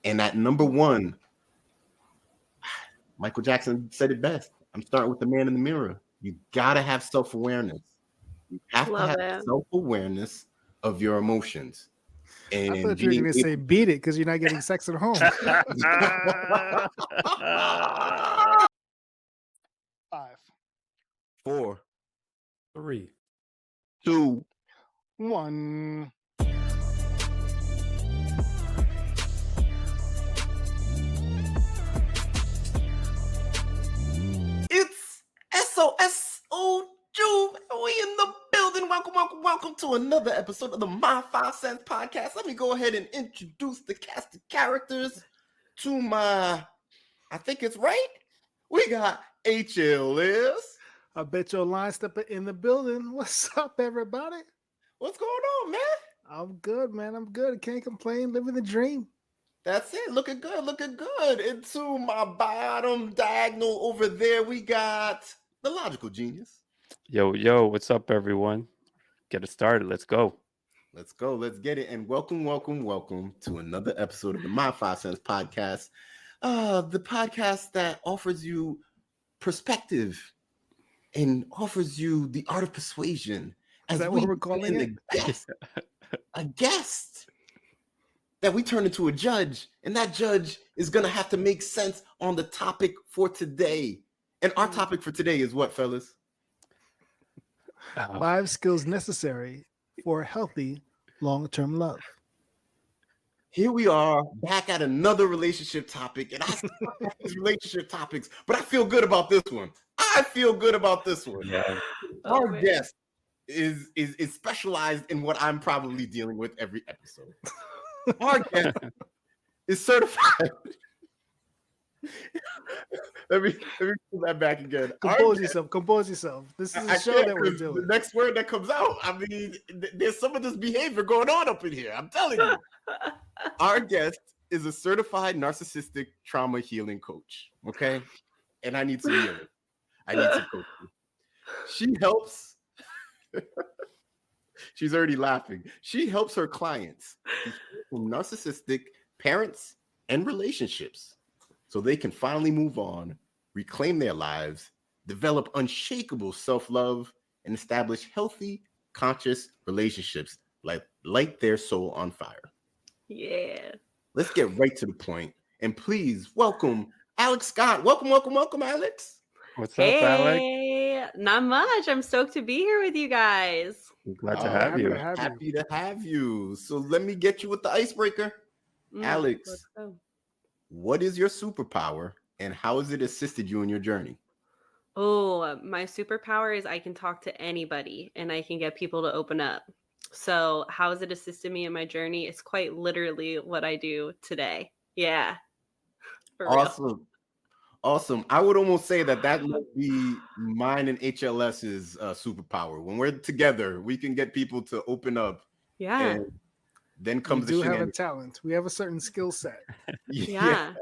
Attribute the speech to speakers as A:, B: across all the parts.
A: And at number one, Michael Jackson said it best. I'm starting with the man in the mirror. You gotta have self-awareness. You have to
B: Love
A: have
B: it.
A: self-awareness of your emotions.
C: I
A: And
C: thought you were
A: being
C: going to say beat it because you're not getting sex at home. Five,
A: 4,
D: 3,
A: 2,
C: 1.
A: it's SoSo Juv. We in the building. Welcome to another episode of the My 5 Cents podcast. Let me go ahead and introduce the cast of characters to my, I think it's right. We got HLS.
C: I bet your line stepper in the building. What's up, everybody?
A: What's going on, man?
C: I'm good, man. I'm good. Can't complain. Living the dream.
A: That's it. Looking good. And to my bottom diagonal over there, we got the logical genius.
D: Yo, what's up, everyone? Get it started. Let's go.
A: Let's go. Let's get it. And welcome to another episode of the My 5 Cents podcast. The podcast that offers you perspective and offers you the art of persuasion.
C: Is that what we're calling it?
A: A guest that we turn into a judge, and that judge is going to have to make sense on the topic for today. And our topic for today is what, fellas?
C: 5 skills necessary for healthy long-term love.
A: Here we are back at another relationship topic, and I suck at these relationship topics, but I feel good about this one.
D: Yeah.
A: Our guest is specialized in what I'm probably dealing with every episode. Our guest is certified. let me pull that back again.
C: Compose yourself. This is a show that we're doing.
A: The next word that comes out, I mean, there's some of this behavior going on up in here. I'm telling you. Our guest is a certified narcissistic trauma healing coach. Okay, and I need some healing. I need some coaching. She helps. She's already laughing. She helps her clients from narcissistic parents and relationships so they can finally move on, reclaim their lives, develop unshakable self-love, and establish healthy, conscious relationships like light their soul on fire.
B: Yeah.
A: Let's get right to the point. And please welcome Alex Scott. Welcome, Alex.
D: What's up, Alec?
B: Hey, not much. I'm stoked to be here with you guys.
D: I'm glad to have you.
A: Happy to have you. So let me get you with the icebreaker. Alex,
B: Let's go.
A: what is your superpower and how has it assisted you in your journey?
B: Oh, my superpower is I can talk to anybody and I can get people to open up. So how has it assisted me in my journey? It's quite literally what I do today. Yeah. For real.
A: Awesome. I would almost say that might be mine and HLS's superpower. When we're together, we can get people to open up.
B: Yeah.
A: And then comes
C: We do have a talent. We have a certain skill set.
B: Yeah.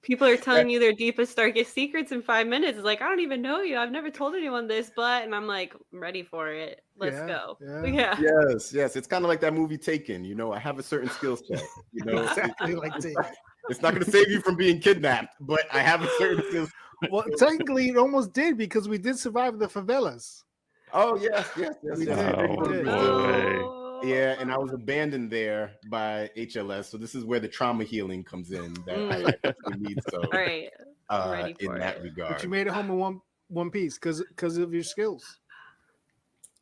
B: People are telling you their deepest, darkest secrets in 5 minutes. It's like, I don't even know you. I've never told anyone this, and I'm like, I'm ready for it. Let's go. Yeah.
A: Yes. It's kind of like that movie Taken. You know, I have a certain skill set. You know,
C: Exactly like Taken.
A: It's not going to save you from being kidnapped, but I have a certain skill set.
C: Well, technically, it almost did because we did survive the favelas.
A: Oh, yes.
C: We did.
A: Yeah, and I was abandoned there by HLS. So this is where the trauma healing comes in that I need. So
B: all right.
A: In that regard.
C: But you made it home in one piece because of your skills.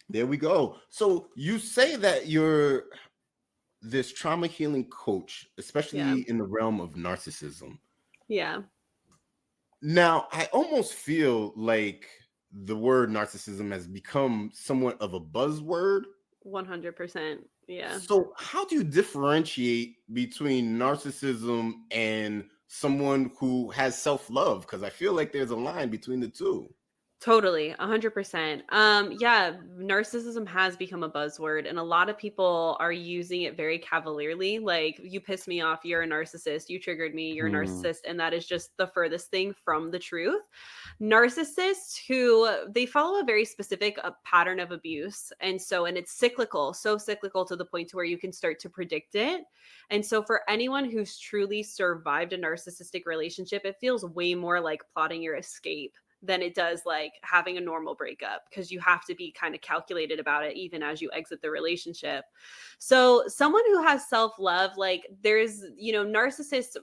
A: There we go. So you say that you're this trauma healing coach, especially in the realm of narcissism.
B: Yeah.
A: Now, I almost feel like the word narcissism has become somewhat of a buzzword.
B: 100%. Yeah.
A: So how do you differentiate between narcissism and someone who has self-love? Because I feel like there's a line between the two.
B: Totally, 100%. Yeah, narcissism has become a buzzword, and a lot of people are using it very cavalierly. Like, you piss me off, you're a narcissist. You triggered me, you're a
D: Hmm.
B: narcissist. And that is just the furthest thing from the truth. Narcissists who they follow a very specific pattern of abuse. And it's cyclical, so cyclical to the point to where you can start to predict it. And so for anyone who's truly survived a narcissistic relationship, it feels way more like plotting your escape than it does like having a normal breakup, because you have to be kind of calculated about it even as you exit the relationship. So someone who has self-love, like there's, narcissists,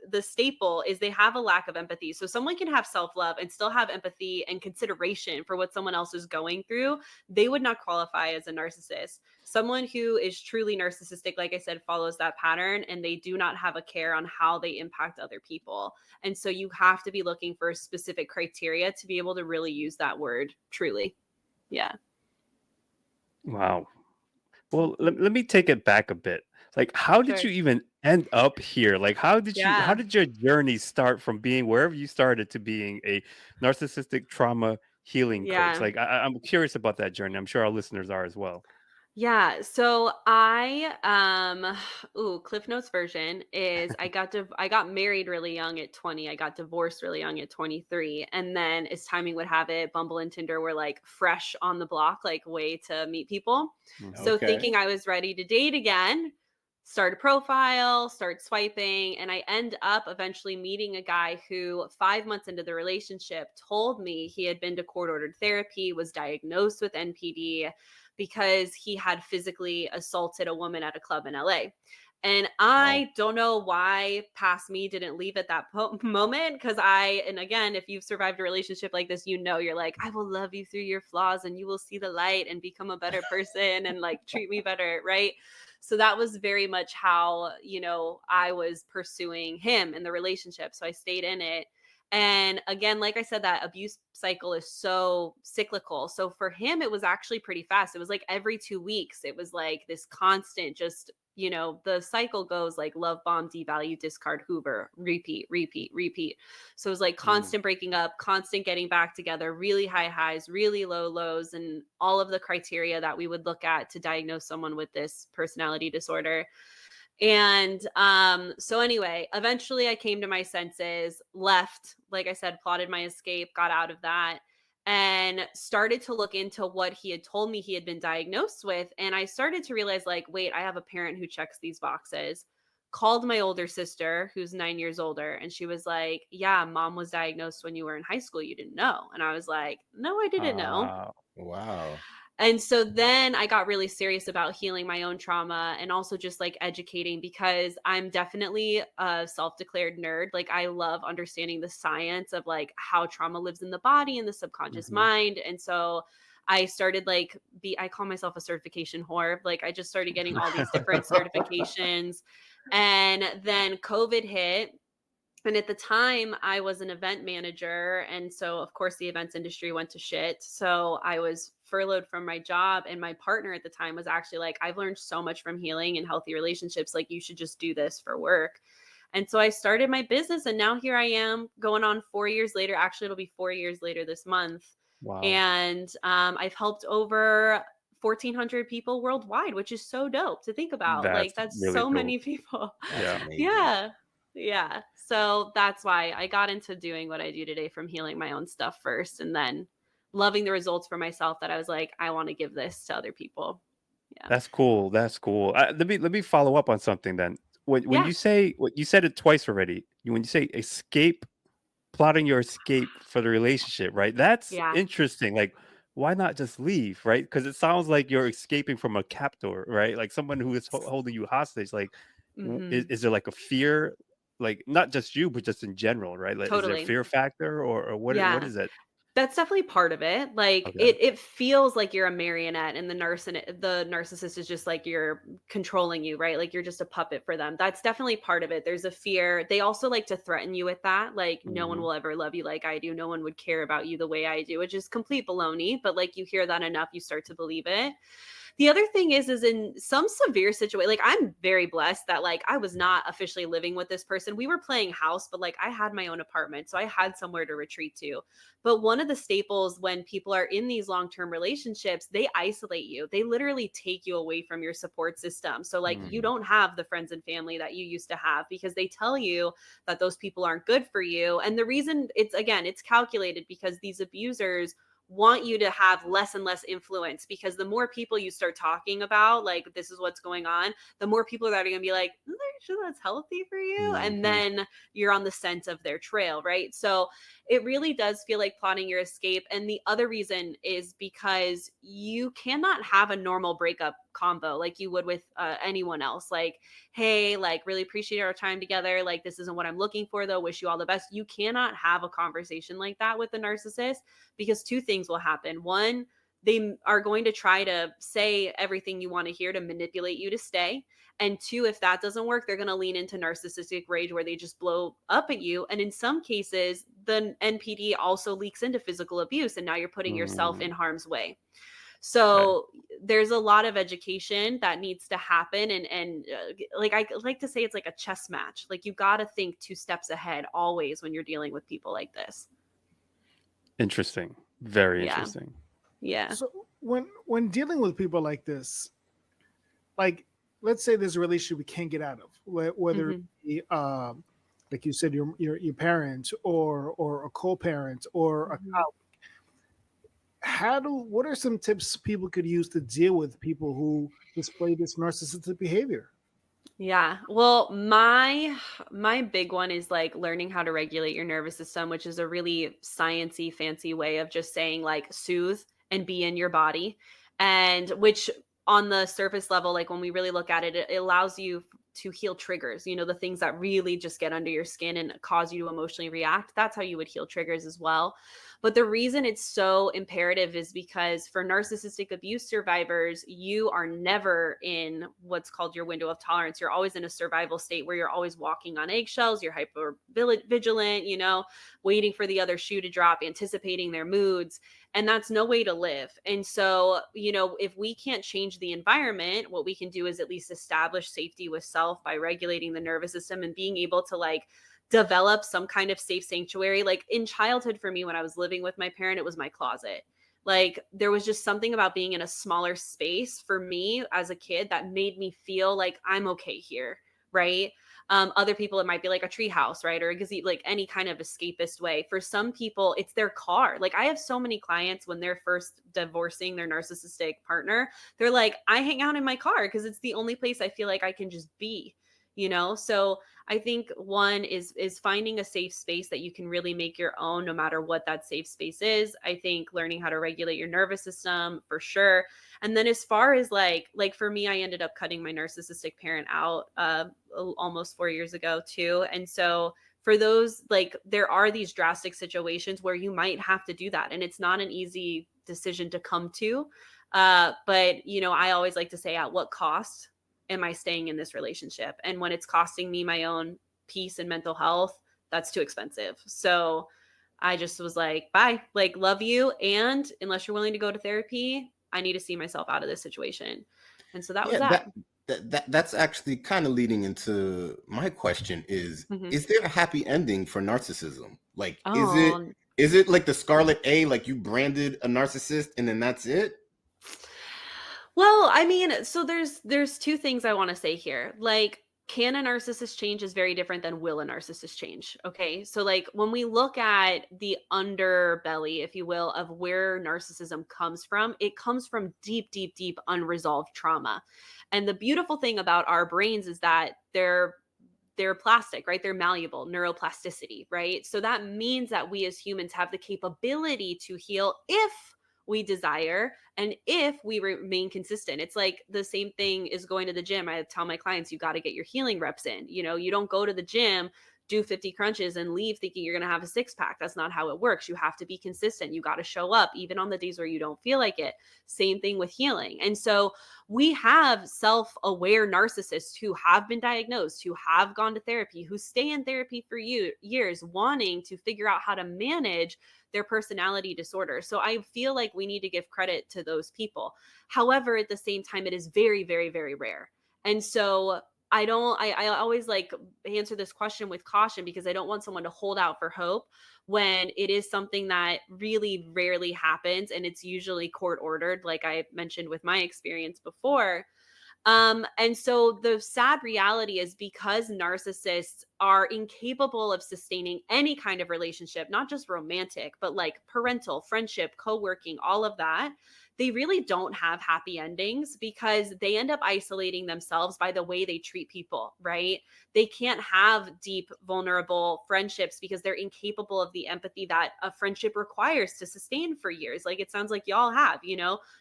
B: the staple is they have a lack of empathy. So someone can have self-love and still have empathy and consideration for what someone else is going through. They would not qualify as a narcissist. Someone who is truly narcissistic, like I said, follows that pattern, and they do not have a care on how they impact other people. And so you have to be looking for specific criteria to be able to really use that word truly. Yeah.
D: Wow. Well, let me take it back a bit. Like, how did
B: Sure.
D: you even end up here? Like, how
B: Yeah.
D: did your journey start from being wherever you started to being a narcissistic trauma healing coach?
B: Yeah.
D: Like, I'm curious about that journey. I'm sure our listeners are as well.
B: Yeah, so I Cliff Notes version is I got married really young at 20. I got divorced really young at 23. And then as timing would have it, Bumble and Tinder were like fresh on the block, like way to meet people.
D: Hmm.
B: So
A: Okay.
B: thinking I was ready to date again, start a profile, start swiping, and I end up eventually meeting a guy who 5 months into the relationship told me he had been to court ordered therapy, was diagnosed with NPD because he had physically assaulted a woman at a club in LA. And
A: Wow.
B: I don't know why past me didn't leave at that moment. And again, if you've survived a relationship like this, you're like, I will love you through your flaws and you will see the light and become a better person and like treat me better. Right. So that was very much how, I was pursuing him in the relationship. So I stayed in it. And again, like I said, that abuse cycle is so cyclical. So for him, it was actually pretty fast. It was like every 2 weeks, it was like this constant, just, the cycle goes like love bomb, devalue, discard, Hoover, repeat, repeat, repeat. So it was like constant breaking up, constant getting back together, really high highs, really low lows, and all of the criteria that we would look at to diagnose someone with this personality disorder. And so anyway, eventually I came to my senses, left, like I said, plotted my escape, got out of that, and started to look into what he had told me he had been diagnosed with. And I started to realize, like, wait, I have a parent who checks these boxes. Called my older sister, who's 9 years older, and she was like, yeah, mom was diagnosed when you were in high school. You didn't know. And I was like, no, I didn't know.
A: Wow.
B: And so then I got really serious about healing my own trauma and also just like educating, because I'm definitely a self-declared nerd. Like, I love understanding the science of like how trauma lives in the body and the subconscious
D: Hmm.
B: mind. And so I started I call myself a certification whore. Like, I just started getting all these different certifications. And then COVID hit. And at the time, I was an event manager. And so, of course, the events industry went to shit. So I was furloughed from my job. And my partner at the time was actually like, I've learned so much from healing and healthy relationships. Like, you should just do this for work. And so I started my business. And now here I am going on 4 years later. Actually, it'll be 4 years later this month.
D: Wow.
B: And I've helped over 1,400 people worldwide, which is so dope to think about.
D: That's
B: Like, that's
D: really
B: so
D: cool.
B: many people.
A: That's
D: Yeah.
A: amazing.
B: Yeah. Yeah. So that's why I got into doing what I do today, from healing my own stuff first and then loving the results for myself, that I was like, I want to give this to other people. Yeah.
D: That's cool. That's cool. Let me follow up on something then. When
B: Yeah.
D: you say what you said it twice already. When you say escape, plotting your escape for the relationship, right? That's
B: Yeah.
D: interesting. Like, why not just leave, right? Because it sounds like you're escaping from a captor, right? Like someone who is holding you hostage. Like,
B: Hmm.
D: is there like a fear, like not just you, but just in general, right? Like, is there a
B: Totally.
D: fear factor, or what
B: Yeah.
D: is it?
B: That's definitely part of it. Like,
D: Okay.
B: it feels like you're a marionette, and the narcissist is just like you're controlling you, right? Like, you're just a puppet for them. That's definitely part of it. There's a fear. They also like to threaten you with that. Like, no one
D: Hmm.
B: will ever love you like I do. No one would care about you the way I do, which is complete baloney. But like, you hear that enough, you start to believe it. The other thing is in some severe situation, like I'm very blessed that like I was not officially living with this person. We were playing house, but like I had my own apartment, so I had somewhere to retreat to. But one of the staples when people are in these long-term relationships, they isolate you. They literally take you away from your support system. So like you don't have the friends and family that you used to have because they tell you that those people aren't good for you. And the reason it's calculated because these abusers want you to have less and less influence, because the more people you start talking about, like this is what's going on, the more people that are going to be like, "Are you sure that's healthy for you?" And then you're on the scent of their trail, right? So it really does feel like plotting your escape. And the other reason is because you cannot have a normal breakup combo like you would with anyone else. Like, hey, like really appreciate our time together. Like, this isn't what I'm looking for though. Wish you all the best. You cannot have a conversation like that with a narcissist, because two things will happen. One, they are going to try to say everything you want to hear to manipulate you to stay. And two, if that doesn't work, they're going to lean into narcissistic rage where they just blow up at you. And in some cases, the NPD also leaks into physical abuse. And now you're putting yourself in harm's way. So there's a lot of education that needs to happen. And like I like to say, it's like a chess match. Like you got to think 2 steps ahead always when you're dealing with people like this.
D: Interesting. Very interesting.
B: Yeah.
C: So when dealing with people like this, like let's say there's a relationship we can't get out of, whether it be, like you said, your parents or a co-parent or a colleague. What are some tips people could use to deal with people who display this narcissistic behavior?
B: Yeah. Well, my big one is like learning how to regulate your nervous system, which is a really sciencey, fancy way of just saying like soothe and be in your body. And which on the surface level, like when we really look at it, it allows you to heal triggers, you know, the things that really just get under your skin and cause you to emotionally react. That's how you would heal triggers as well. But the reason it's so imperative is because for narcissistic abuse survivors, you are never in what's called your window of tolerance. You're always in a survival state where you're always walking on eggshells. You're hyper vigilant, you know, waiting for the other shoe to drop, anticipating their moods. And that's no way to live. And so, you know, if we can't change the environment, what we can do is at least establish safety with self by regulating the nervous system and being able to like develop some kind of safe sanctuary. Like in childhood for me, when I was living with my parent, it was my closet. Like there was just something about being in a smaller space for me as a kid that made me feel like I'm okay here, right? Other people, it might be like a tree house, right? Or a gazebo, like any kind of escapist way. For some people, it's their car. Like I have so many clients when they're first divorcing their narcissistic partner, they're like, I hang out in my car because it's the only place I feel like I can just be, you know? So I think one is finding a safe space that you can really make your own, no matter what that safe space is. I think learning how to regulate your nervous system for sure. And then as far as like for me, I ended up cutting my narcissistic parent out almost 4 years ago too. And so for those, like there are these drastic situations where you might have to do that. And it's not an easy decision to come to. But, you know, I always like to say, at what cost am I staying in this relationship? And when it's costing me my own peace and mental health, that's too expensive. So I just was like, bye, like love you. And unless you're willing to go to therapy, I need to see myself out of this situation. And so that was that.
A: That's actually kind of leading into my question is there a happy ending for narcissism? Like, is it like the Scarlet A, like you branded a narcissist and then that's it?
B: Well, I mean, so there's 2 things I want to say here. Like, can a narcissist change is very different than will a narcissist change. Okay. So like when we look at the underbelly, if you will, of where narcissism comes from, it comes from deep, deep, deep unresolved trauma. And the beautiful thing about our brains is that they're plastic, right? They're malleable, neuroplasticity, right? So that means that we as humans have the capability to heal if we desire and if we remain consistent. It's like the same thing is going to the gym. I tell my clients, you got to get your healing reps in. You know, you don't go to the gym do 50 crunches and leave thinking you're going to have a six pack. That's not how it works. You have to be consistent. You got to show up even on the days where you don't feel like it. Same thing with healing. And so we have self-aware narcissists who have been diagnosed, who have gone to therapy, who stay in therapy for years, wanting to figure out how to manage their personality disorder. So I feel like we need to give credit to those people. However, at the same time, it is very, very, very rare. And so I always like answer this question with caution, because I don't want someone to hold out for hope when it is something that really rarely happens. And it's usually court ordered, like I mentioned with my experience before. And so the sad reality is, because narcissists are incapable of sustaining any kind of relationship, not just romantic, but like parental, friendship, co-working, all of that, they really don't have happy endings, because they end up isolating themselves by the way they treat people, right? They can't have deep, vulnerable friendships because they're incapable of the empathy that a friendship requires to sustain for years. Like it sounds like y'all have,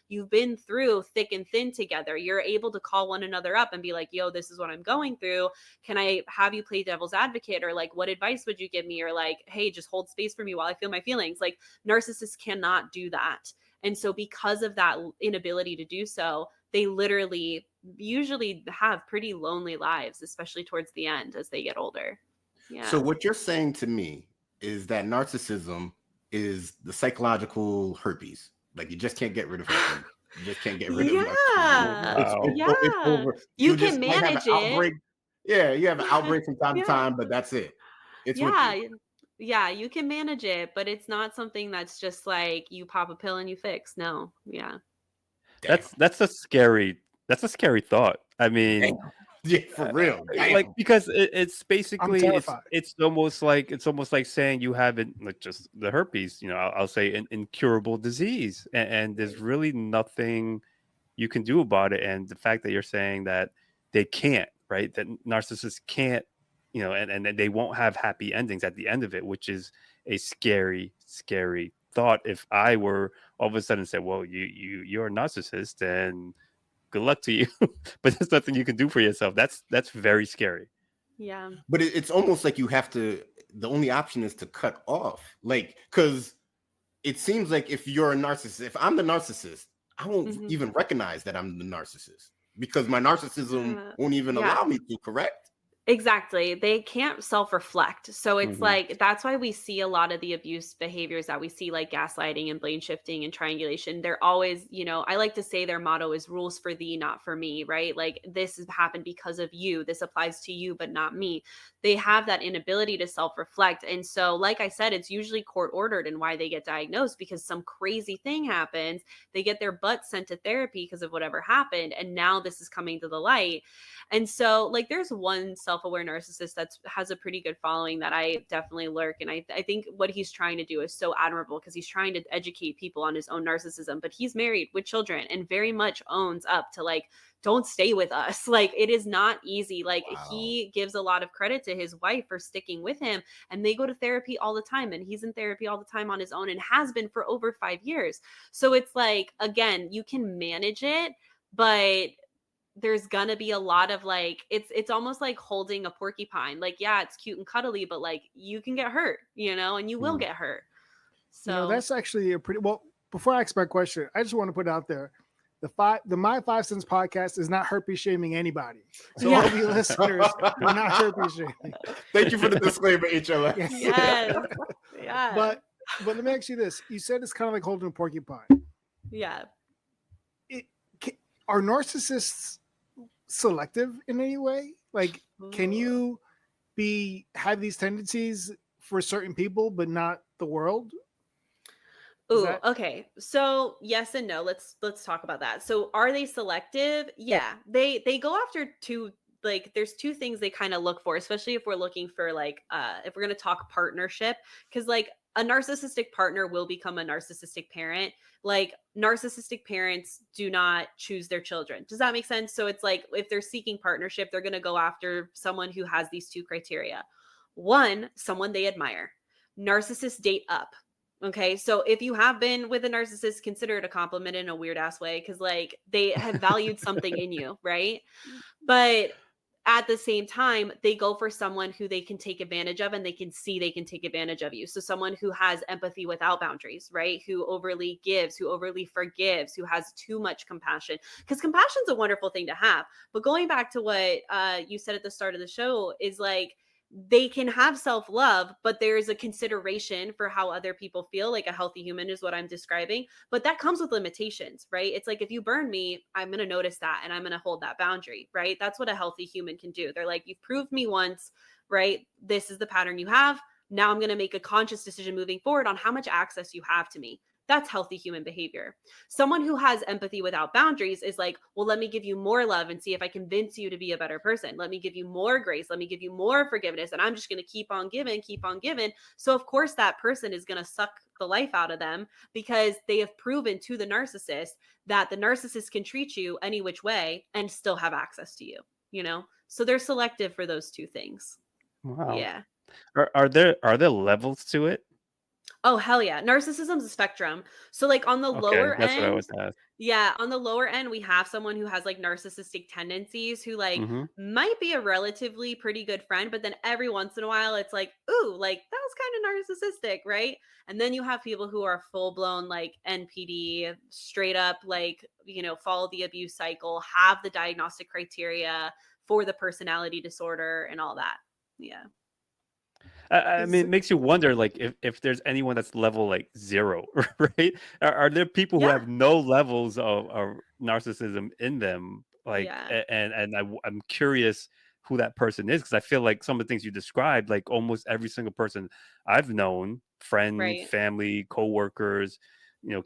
B: you've been through thick and thin together. You're able to call one another up and be like, yo, this is what I'm going through. Can I have you play devil's advocate? Or like, what advice would you give me? Or like, hey, just hold space for me while I feel my feelings. Like narcissists cannot do that. And so because of that inability to do so, they literally usually have pretty lonely lives, especially towards the end as they get older. Yeah.
A: So what you're saying to me is that narcissism is the psychological herpes. Like you just can't get rid of it. You just can't get rid of it.
D: Wow.
A: It's over.
B: You
A: just
B: can
A: might have an
B: manage it.
A: outbreak. Yeah, you have an outbreak from time to time, but that's it. It's with you.
B: Yeah, you can manage it, but it's not something that's just like you pop a pill and you fix. No. Yeah.
A: Damn.
D: That's a scary thought. I mean,
A: Damn. Yeah, for real. Damn.
D: Like because it's basically
C: terrified.
D: it's almost like saying you have it, like just the herpes. I'll say an incurable disease, and there's really nothing you can do about it. And the fact that you're saying that they can't, right? That narcissists can't, and they won't have happy endings at the end of it, which is a scary thought. If I were all of a sudden said, well, you're a narcissist and good luck to you, but there's nothing you can do for yourself. That's very scary.
B: Yeah.
A: But it's almost like you have to, the only option is to cut off. Like, because it seems like if you're a narcissist, if I'm the narcissist, I won't even recognize that I'm the narcissist, because my narcissism won't even allow me to, correct?
B: Exactly. They can't self-reflect. So it's like, that's why we see a lot of the abuse behaviors that we see, like gaslighting and blame shifting and triangulation. They're always, I like to say their motto is rules for thee, not for me, right? Like this has happened because of you. This applies to you, but not me. They have that inability to self-reflect. And so, like I said, it's usually court ordered and why they get diagnosed, because some crazy thing happens. They get their butt sent to therapy because of whatever happened. And now this is coming to the light. And so like there's one self-aware narcissist that has a pretty good following that I definitely lurk. And I think what he's trying to do is so admirable, because he's trying to educate people on his own narcissism, but he's married with children and very much owns up to like, don't stay with us. Like it is not easy. Like he gives a lot of credit to his wife for sticking with him, and they go to therapy all the time, and he's in therapy all the time on his own and has been for over 5 years. So it's like, again, you can manage it, but there's gonna be a lot of like, it's almost like holding a porcupine. Like, yeah, it's cute and cuddly, but like you can get hurt, and you will get hurt. So
C: that's actually a pretty well. Before I ask my question, I just want to put out there, the My 5 Cents podcast is not herpes shaming anybody. So all of you listeners, we're not herpes shaming.
A: Thank you for the disclaimer, HLS.
B: Yes. Yeah.
C: But let me ask you this: you said it's kind of like holding a porcupine.
B: Yeah.
C: Are narcissists selective in any way? Like, can you have these tendencies for certain people but not the world?
B: Okay. So yes and no. Let's talk about that. So are they selective? Yeah. They go after two, like there's two things they kind of look for, especially if we're looking for like if we're going to talk partnership, because like a narcissistic partner will become a narcissistic parent. Like narcissistic parents do not choose their children. Does that make sense? So it's like if they're seeking partnership, they're going to go after someone who has these two criteria. One, someone they admire. Narcissists date up. Okay. So if you have been with a narcissist, consider it a compliment in a weird ass way, because like they have valued something in you, right? But at the same time, they go for someone who they can take advantage of and they can see they can take advantage of you. So someone who has empathy without boundaries, right? Who overly gives, who overly forgives, who has too much compassion. Because compassion is a wonderful thing to have. But going back to what you said at the start of the show is like, they can have self-love, but there's a consideration for how other people feel. Like a healthy human is what I'm describing, but that comes with limitations, right? It's like, if you burn me, I'm going to notice that and I'm going to hold that boundary, right? That's what a healthy human can do. They're like, you've proved me once, right? This is the pattern you have. Now I'm going to make a conscious decision moving forward on how much access you have to me. That's healthy human behavior. Someone who has empathy without boundaries is like, well, let me give you more love and see if I convince you to be a better person. Let me give you more grace. Let me give you more forgiveness. And I'm just going to keep on giving, keep on giving. So of course that person is going to suck the life out of them because they have proven to the narcissist that the narcissist can treat you any which way and still have access to you, you know? So they're selective for those two things.
D: Wow.
B: Yeah.
D: Are there levels to it?
B: Oh, hell yeah. Narcissism's a spectrum. So like on the
D: Okay,
B: lower
D: that's what I
B: end,
D: was ask.
B: yeah, on the lower end, we have someone who has like narcissistic tendencies who like
D: Mm-hmm.
B: might be a relatively pretty good friend, but then every once in a while it's like, ooh, like that was kind of narcissistic, right? And then you have people who are full blown like NPD, straight up like, you know, follow the abuse cycle, have the diagnostic criteria for the personality disorder and all that. Yeah.
D: I mean, it makes you wonder, like, if there's anyone that's level like 0, right? Are there people who
B: Yeah.
D: have no levels of narcissism in them? Like,
B: Yeah.
D: I'm curious who that person is, because I feel like some of the things you described, like almost every single person I've known, friend,
B: Right.
D: family, coworkers,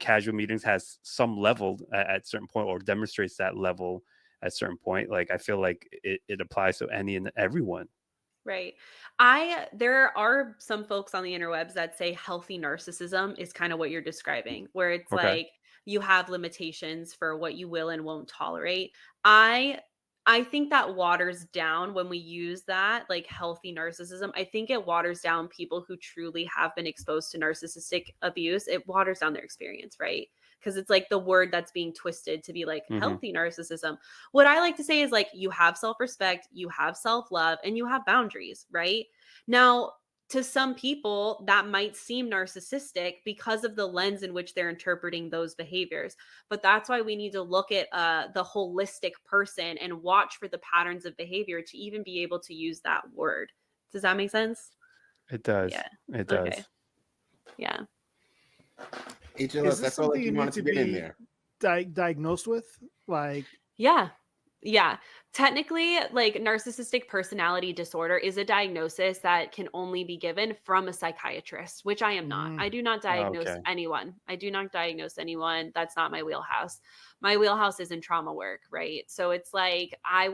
D: casual meetings, has some level at certain point, or demonstrates that level at certain point. Like, I feel like it applies to any and everyone.
B: Right. There are some folks on the interwebs that say healthy narcissism is kind of what you're describing, where it's
D: Okay.
B: like you have limitations for what you will and won't tolerate. I I think that waters down when we use that, like healthy narcissism. I think it waters down people who truly have been exposed to narcissistic abuse. It waters down their experience, right? Because it's like the word that's being twisted to be like
D: Hmm.
B: healthy narcissism. What I like to say is like you have self-respect, you have self-love, and you have boundaries, right? Now, to some people, that might seem narcissistic because of the lens in which they're interpreting those behaviors. But that's why we need to look at the holistic person and watch for the patterns of behavior to even be able to use that word. Does that make sense?
D: It does.
B: Yeah.
D: It
B: Okay.
D: does.
B: Yeah.
C: Is
A: HLS, I
C: this
A: felt like
C: something
A: you
C: you need
A: wanted
C: to
A: to get in
C: be
A: there.
C: diagnosed with? Like,
B: Yeah. Yeah. Technically, like narcissistic personality disorder is a diagnosis that can only be given from a psychiatrist, which I am not. I do not diagnose
D: Okay.
B: anyone. I do not diagnose anyone. That's not my wheelhouse. My wheelhouse is in trauma work, right? So it's like I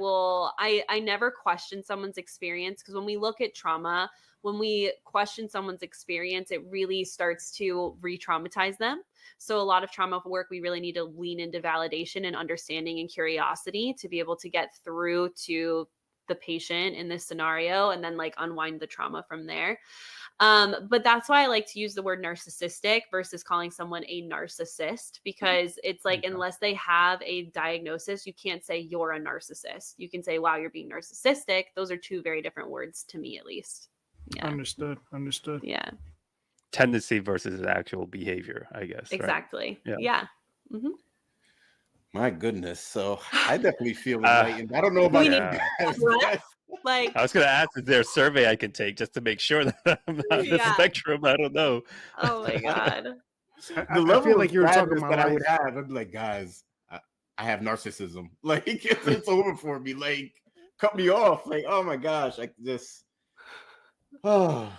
B: never question someone's experience, because when we look at trauma, when we question someone's experience, it really starts to re-traumatize them. So a lot of trauma work, we really need to lean into validation and understanding and curiosity to be able to get through to the patient in this scenario and then like unwind the trauma from there. But that's why I like to use the word narcissistic versus calling someone a narcissist, because it's like,
D: Okay.
B: unless they have a diagnosis, you can't say you're a narcissist. You can say, wow, you're being narcissistic. Those are two very different words to me, at least. Yeah.
C: understood.
B: Yeah,
D: Tendency versus actual behavior, I guess. Right.
B: exactly.
D: Yeah.
B: Yeah. Mhm.
A: My goodness. So I definitely feel
D: Uh,
A: enlightened. I don't know about
B: We need
A: you
D: yeah.
A: guys.
B: breath. Like,
D: I was going to ask, is there a survey I can take just to make sure that I'm not in the
B: yeah.
D: spectrum? I don't know.
B: Oh my God.
A: The
C: I feel
A: level of
C: like you were talking
A: sadness
C: my
A: that I would
C: life.
A: have, I'd be like, guys, I have narcissism. Like, it's over for me. Like, cut me off. Like, oh my gosh, I just, oh.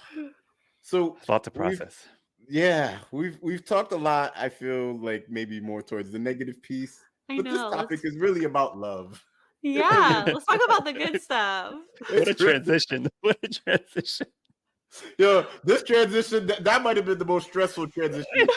A: So
D: It's a lot to
A: we've,
D: process.
A: yeah, we've talked a lot. I feel like maybe more towards the negative piece,
B: I
A: but this
B: know.
A: topic is really about love.
B: Yeah. Let's talk about the good stuff.
D: What a
A: It's really,
D: transition. What a transition.
A: yo, this transition, that might have been the most stressful transition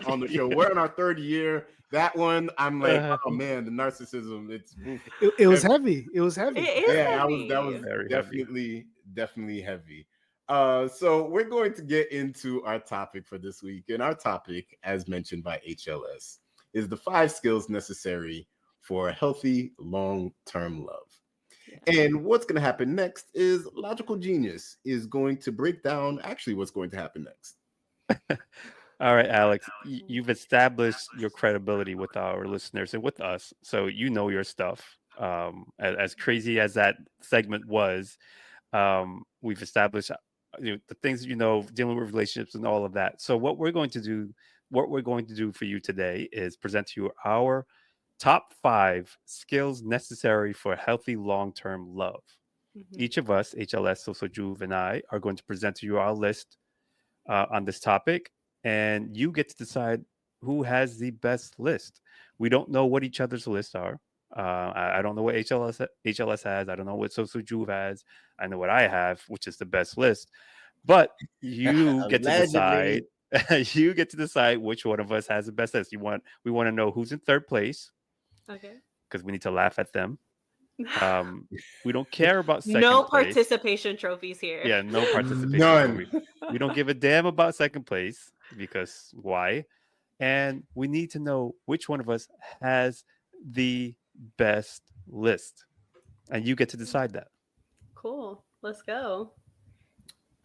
A: on the show.
D: Yeah.
A: We're in our third year. That one, I'm like,
D: Uh,
A: oh man, the narcissism. It's oof,
C: It was
A: heavy.
C: heavy. It was heavy.
B: It is
A: Yeah, that was
B: heavy.
D: very heavy.
A: definitely heavy. So we're going to get into our topic for this week, and our topic, as mentioned by HLS, is the 5 skills necessary for a healthy long-term love. And what's going to happen next is Logical Genius is going to break down actually what's going to happen next.
D: All right, Alex, you've established your credibility with our listeners and with us, so you know your stuff. As crazy as that segment was, we've established the things dealing with relationships and all of that. So what we're going to do for you today is present to you our top 5 skills necessary for healthy long-term love. Each of us, HLS, SoSo Juv, and I, are going to present to you our list on this topic, and you get to decide who has the best list. We don't know what each other's lists are. I don't know what HLS has. I don't know what SoSo Juv has. I know what I have, which is the best list. But you get to decide. You get to decide which one of us has the best list. We want to know who's in third place.
B: Okay.
D: Because we need to laugh at them. We don't care about second
B: no
D: place.
B: participation trophies here.
D: Yeah, no participation
A: None.
D: trophy. We don't give a damn about second place because why? And we need to know which one of us has the best list. And you get to decide that.
B: Cool. Let's go.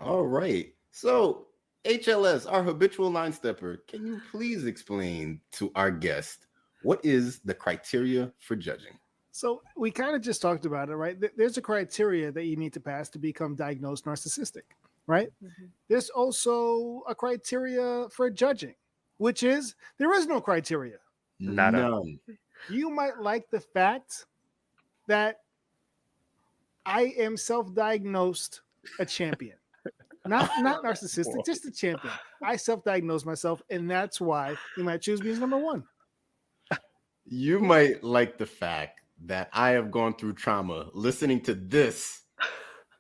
A: All right. So, HLS, our habitual line stepper, can you please explain to our guest what is the criteria for judging?
C: So we kind of just talked about it, right? There's a criteria that you need to pass to become diagnosed narcissistic, right? There's also a criteria for judging, which is there is no criteria.
A: None.
C: You might like the fact that I am self-diagnosed a champion. Not narcissistic, just a champion. I self-diagnose myself, and that's why you might choose me as number 1.
A: You might like the fact that I have gone through trauma listening to this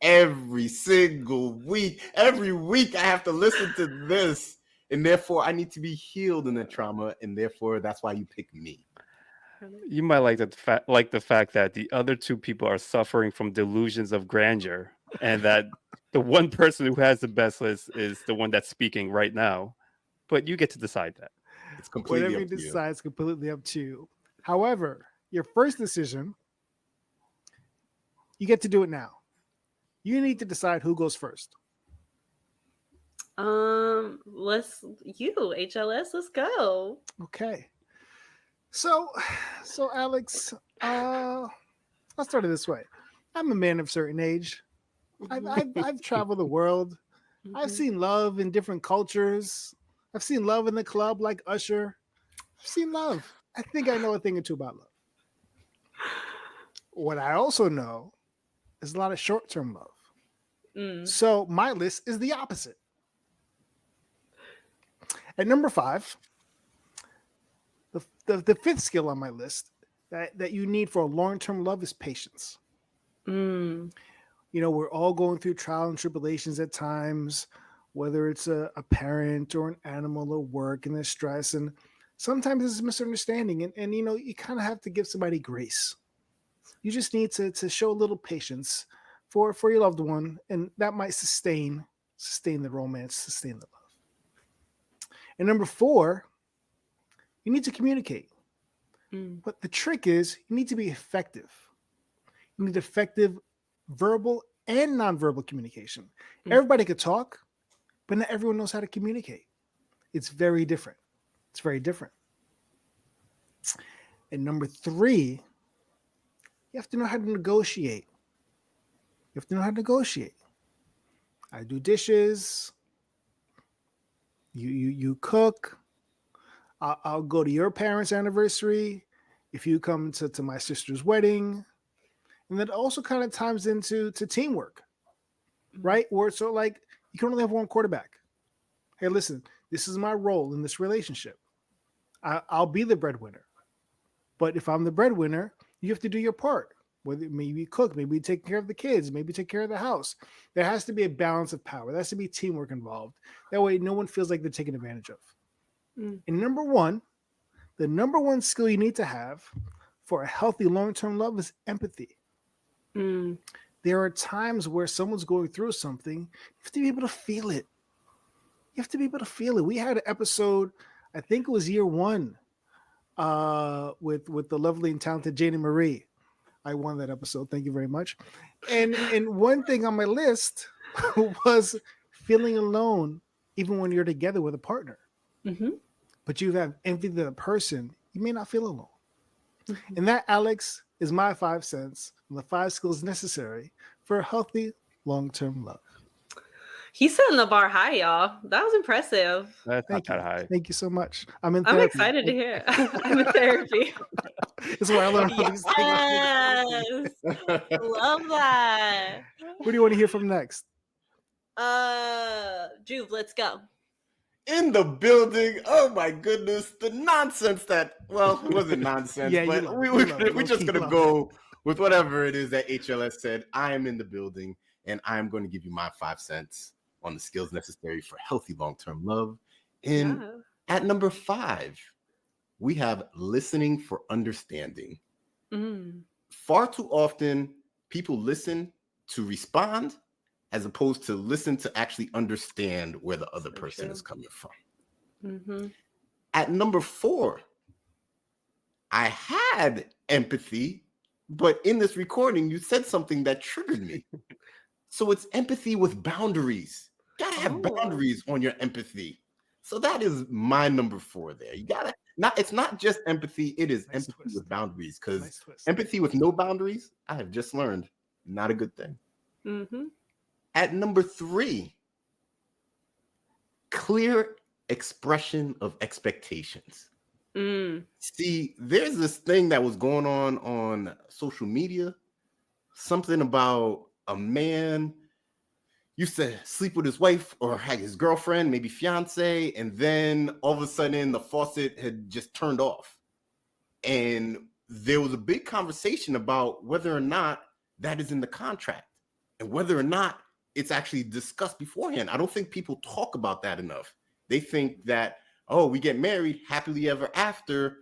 A: every single week. Every week I have to listen to this, and therefore I need to be healed in the trauma, and therefore that's why you pick me.
D: You might like the fact that the other 2 people are suffering from delusions of grandeur, and that the one person who has the best list is the one that's speaking right now. But you get to decide that.
A: It's completely
C: Whatever
A: up
C: you
A: to you.
C: decide is completely up to you. However, your first decision, you get to do it now. You need to decide who goes first.
B: HLS, let's go.
C: Okay. So Alex, I'll start it this way. I'm a man of a certain age. I've traveled the world. I've seen love in different cultures. I've seen love in the club like Usher. I've seen love. I think I know a thing or two about love. What I also know is a lot of short-term love. So my list is the opposite. At number 5, the 5th skill on my list that you need for a long-term love is patience. We're all going through trial and tribulations at times, whether it's a parent or an animal or work and there's stress. And sometimes it's a misunderstanding. And you kind of have to give somebody grace. You just need to show a little patience for your loved one. And that might sustain the romance, sustain the love. And number 4, you need to communicate. But the trick is you need to be effective. You need effective verbal and nonverbal communication. Everybody could talk, but not everyone knows how to communicate. It's very different. And number 3, you have to know how to negotiate. I do dishes. You cook. I'll go to your parents' anniversary if you come to my sister's wedding. And that also kind of ties into teamwork, right? Where so like you can only have one quarterback. Hey, listen, this is my role in this relationship. I'll be the breadwinner. But if I'm the breadwinner, you have to do your part. Whether maybe you cook, maybe you take care of the kids, maybe take care of the house. There has to be a balance of power. There has to be teamwork involved. That way no one feels like they're taken advantage of. And number 1, the number 1 skill you need to have for a healthy long-term love is empathy. There are times where someone's going through something. You have to be able to feel it. We had an episode, I think it was year 1, with the lovely and talented Janie Marie, I won that episode. Thank you very much. And one thing on my list was feeling alone even when you're together with a partner.
B: Mm-hmm.
C: But you have envy to the person, you may not feel alone.
B: Mm-hmm.
C: And that, Alex, is my 5 cents on the 5 skills necessary for a healthy long-term love.
B: He's setting the bar high, y'all. That was impressive.
D: That's
C: Thank
D: not
C: you.
D: that high.
C: Thank you so much. I'm in
B: I'm
C: therapy.
B: excited to hear. I'm in therapy.
C: This is where I learn all these things.
B: Yes. Love that.
C: What do you want to hear from next?
B: Juve, let's go.
A: In the building. Oh my goodness. The nonsense that, well, it wasn't nonsense,
C: Yeah, you
A: but
C: love
A: we,
C: it.
A: we,
C: You love it.
A: we're just
C: Low-key
A: going to
C: love
A: go with whatever it is that HLS said. I am in the building, and I'm going to give you my 5 cents on the skills necessary for healthy long-term love. And
B: Yeah.
A: at number 5, we have listening for understanding.
B: Mm.
A: Far too often, people listen to respond as opposed to listen to actually understand where the other
B: So
A: person
B: true.
A: is coming from.
B: Mm-hmm.
A: At number 4, I had empathy, but in this recording, you said something that triggered me. So it's empathy with boundaries. Gotta have boundaries on your empathy. So that is my number 4 there. You gotta it's not just empathy, it is
C: Nice
A: empathy
C: twist.
A: with boundaries, because
C: Nice twist.
A: empathy with no boundaries, I have just learned, not a good thing.
B: Mm-hmm.
A: At number 3, clear expression of expectations.
B: Mm.
A: See, there's this thing that was going on social media, something about a man used to sleep with his wife or his girlfriend, maybe fiance, and then all of a sudden the faucet had just turned off. And there was a big conversation about whether or not that is in the contract and whether or not it's actually discussed beforehand. I don't think people talk about that enough. They think that, oh, we get married happily ever after,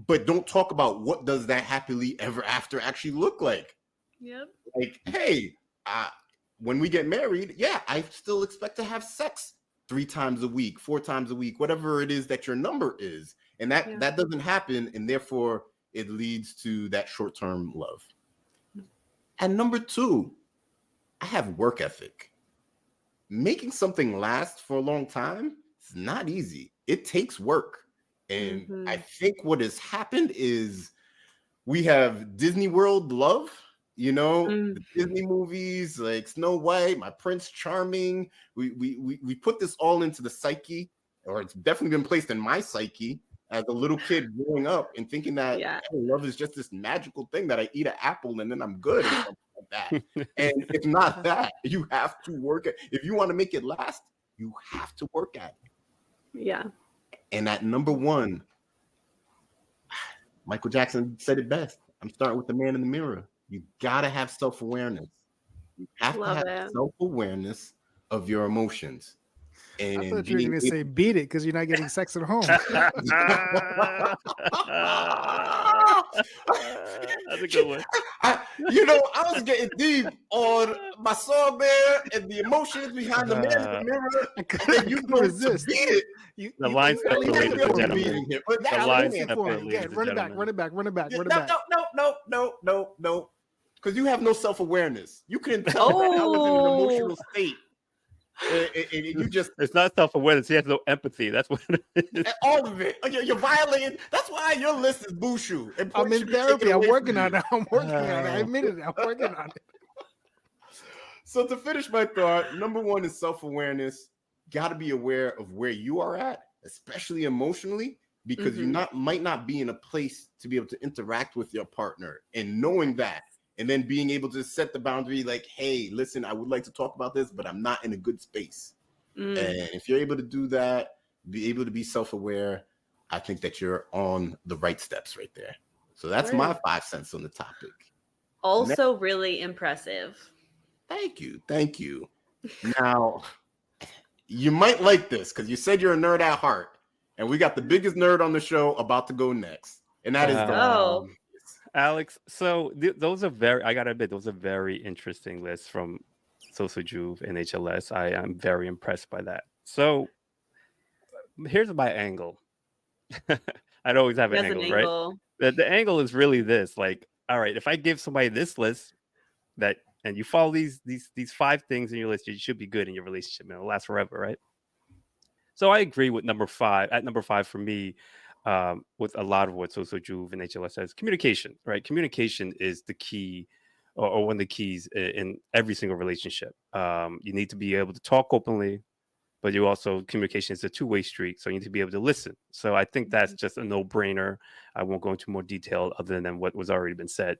A: but don't talk about what does that happily ever after actually look like.
B: Yep.
A: Like, hey, when we get married, yeah, I still expect to have sex 3 times a week, 4 times a week, whatever it is that your number is. And that doesn't happen. And therefore, it leads to that short-term love. And number 2, I have work ethic. Making something last for a long time is not easy. It takes work. And I think what has happened is we have Disney World love, the Disney movies like Snow White, My Prince Charming. We put this all into the psyche, or it's definitely been placed in my psyche as a little kid growing up and thinking that love is just this magical thing that I eat an apple and then I'm good or something like that. And it's not that. You have to work at if you want to make it last, you have to work at it.
B: Yeah.
A: And at number 1, Michael Jackson said it best. I'm starting with the man in the mirror. You gotta have self-awareness. You have to have self-awareness of your emotions. And
C: I thought you were going to say beat it because you're not getting sex at home.
D: That's a good one.
A: I was getting deep on my song there and the emotions behind the man in the mirror.
C: I couldn't resist.
A: Beat it.
D: The line stepper, ladies and gentlemen.
A: The
D: line stepper, ladies and
C: Run it back,
D: gentlemen.
C: run it back, run it back, run it back.
A: No. Because you have no self-awareness. You can tell that I was in an emotional state. And you just
D: it's not self-awareness. He has no empathy. That's what it is.
A: All of it. You're violating. That's why your list is bushu.
C: I'm in therapy. I'm working on it. I admit it. I'm working on it.
A: So to finish my thought, number 1 is self-awareness. Got to be aware of where you are at, especially emotionally, because you might not be in a place to be able to interact with your partner, and knowing that. And then being able to set the boundary like, hey, listen, I would like to talk about this, but I'm not in a good space. And if you're able to do that, be able to be self-aware, I think that you're on the right steps right there. So that's my 5 cents on the topic.
B: Also really impressive.
A: Thank you. Now, you might like this because you said you're a nerd at heart. And we got the biggest nerd on the show about to go next. And that is
D: Alex, so those are very interesting lists from SoSo Juv and HLS. I am very impressed by that. So here's my angle. I'd always have an angle, right? The angle is really this. Like, all right, if I give somebody this list that, and you follow these 5 things in your list, you should be good in your relationship, and it'll last forever, right? So I agree with number 5. At number 5 for me, with a lot of what SoSo Juv and HLS says, communication, right? Communication is the key, or one of the keys in every single relationship. You need to be able to talk openly, but you also, communication is a two-way street, so you need to be able to listen. So I think that's just a no-brainer. I won't go into more detail other than what was already been said.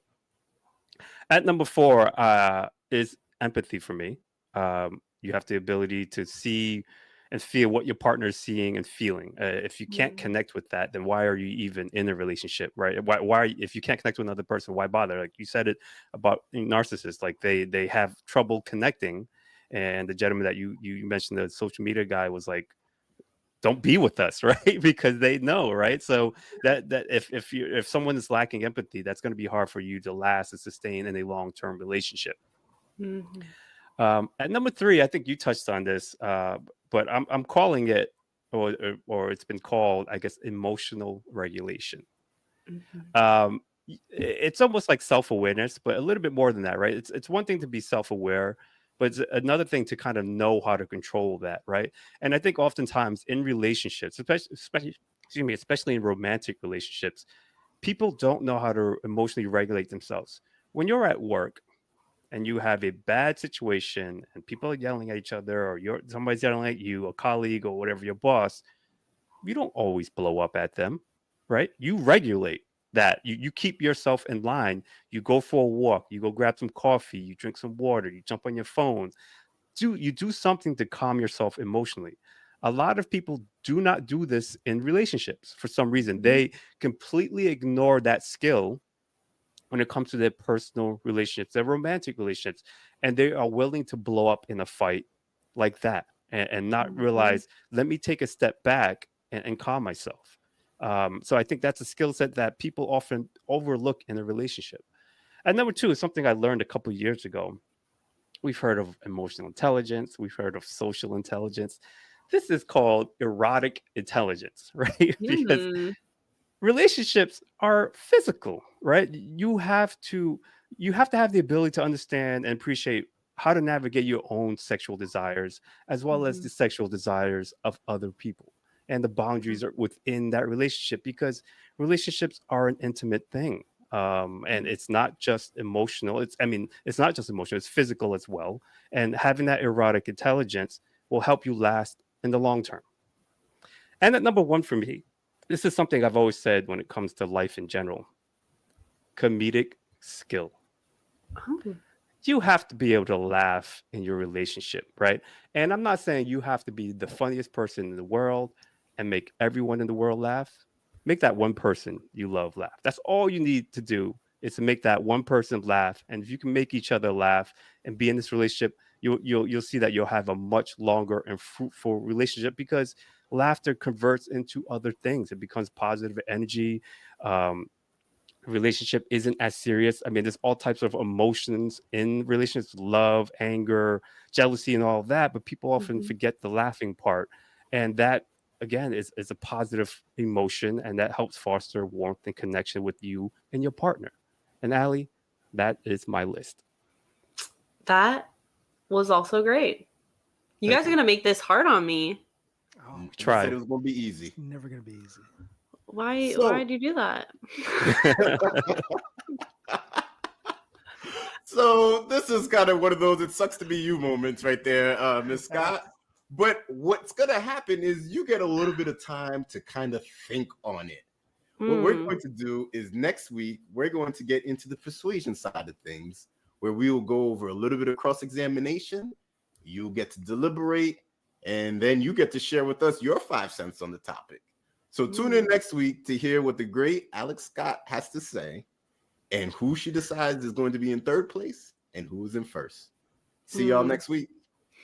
D: At number 4 is empathy for me. You have the ability to see and feel what your partner is seeing and feeling. If you can't connect with that, then why are you even in a relationship, right? Why if you can't connect with another person, why bother? Like you said it about narcissists, like they have trouble connecting. And the gentleman that you mentioned, the social media guy, was like, don't be with us, right? Because they know, right? So that if someone is lacking empathy, that's going to be hard for you to last and sustain in a long-term relationship. At number 3, I think you touched on this, but I'm calling it, or it's been called, I guess, emotional regulation. It's almost like self-awareness, but a little bit more than that, right? It's one thing to be self-aware, but it's another thing to kind of know how to control that, right? And I think oftentimes in relationships, especially in romantic relationships, people don't know how to emotionally regulate themselves. When you're at work and you have a bad situation and people are yelling at each other, or somebody's yelling at you, a colleague or whatever, your boss, you don't always blow up at them, right? You regulate that. You keep yourself in line. You go for a walk, you go grab some coffee, you drink some water, you jump on your phone. You do something to calm yourself emotionally. A lot of people do not do this in relationships for some reason. They completely ignore that skill when it comes to their personal relationships, their romantic relationships, and they are willing to blow up in a fight like that, and not realize, let me take a step back and calm myself. So I think that's a skill set that people often overlook in a relationship. And number 2 is something I learned a couple of years ago. We've heard of emotional intelligence. We've heard of social intelligence. This is called erotic intelligence, right? Because relationships are physical, right? You have to have the ability to understand and appreciate how to navigate your own sexual desires, as well as the sexual desires of other people, and the boundaries are within that relationship, because relationships are an intimate thing. And it's not just emotional. It's not just emotional, it's physical as well. And having that erotic intelligence will help you last in the long term. And at number 1 for me, this is something I've always said when it comes to life in general: comedic skill. You have to be able to laugh in your relationship, right? And I'm not saying you have to be the funniest person in the world and make everyone in the world laugh. Make that one person you love laugh. That's all you need to do, is to make that one person laugh. And if you can make each other laugh and be in this relationship, you'll see that you'll have a much longer and fruitful relationship, because laughter converts into other things. It becomes positive energy. Relationship isn't as serious. There's all types of emotions in relationships: love, anger, jealousy, and all of that. But people often forget the laughing part. And that, again, is a positive emotion, and that helps foster warmth and connection with you and your partner. And Allie, that is my list.
B: That was also great. You guys are going to make this hard on me.
C: Oh,
A: You
D: Try.
A: said it was going to be easy.
C: it's never gonna be easy.
B: Why do you do that?
A: So this is kind of one of those "it sucks to be you" moments right there, Miss Scott. But what's going to happen is you get a little bit of time to kind of think on it. What we're going to do is next week, we're going to get into the persuasion side of things, where we will go over a little bit of cross-examination. You'll get to deliberate, and then you get to share with us your 5 cents on the topic. So tune in next week to hear what the great Alex Scott has to say, and who she decides is going to be in 3rd place and who is in 1st. See y'all next week.